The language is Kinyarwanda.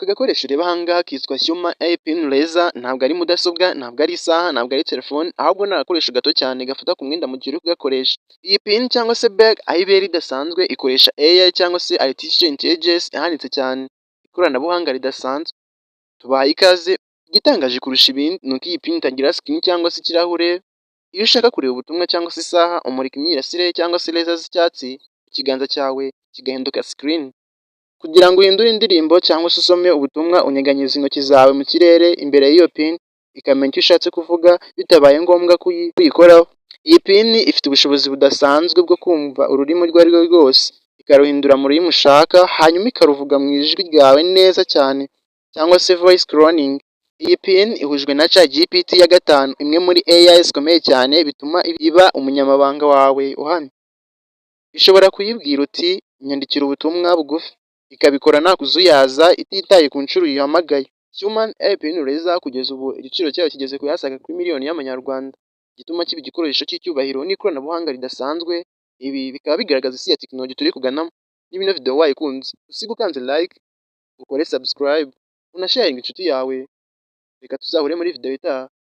gakoresho ureba aha ngaha kitwa Human AI Pin Laser, ntabwo ari mudasobwa, ntabwo ari isaha, ntabwo ari telefone, ahubwo ni agakoresho gato cyane gafata ku mwenda mu gihe uri kugakoresha. Iyi pin cyangwa se bag aho ibera idasanzwe ikoresha AI cyangwa se Artificial Intelligence ihanitse cyane, ikoranabuhanga ridasanzwe. Tubahaye ikaze, igitangaje kurusha ibindi ni uko iyi pin itagira screen cyangwa se ikirahure. Iyo ushaka kureba ubutumwa cyangwa se isaha, umurika imyirasire cyangwa se laser z'icyatsi ku kiganza cyawe kigahinduka screen. Kugira ngo uhindure indirimbo cyangwa se usome ubutumwa, unyeganyeza intoki zawe mu kirere imbere y'iyo pin, ikamenya icyo ushatse kuvuga bitabaye ngombwa kuyikoraho. Iyi pin ifite ubushobozi budasanzwe bwo kumva ururimi urwo ari rwo rwose, ikaruhindura mu rurimi ushaka, hanyuma ikaruvuga mu ijwi ryawe neza cyane, cyangwa se voice cloning. Iyi pin ihujwe na ChatGPT ya gatanu, imwe muri AI zikomeye cyane bituma iba umunyamabanga wawe uhamye. Ushobora kuyibwira uti nyandikira ubutumwa bugufi, ikabikora nta kuzuyaza, ititaye ku nshuro uyihamagaye. Human AI Pin Laser kugeza ubu igiciro cyayo kigeze ku yasaga kuri miliyoni y'amanyarwanda, igituma kiba igikoresho cy'icyubahiro n'ikoranabuhanga ridasanzwe. Ibi bikaba bigaragaza isi ya tekinoloji turi kuganamo. Niba ino video wayikunze, usige ukanze like, ukore subscribe, unasharinge inshuti yawe. Reka tuzahure muri video itaha.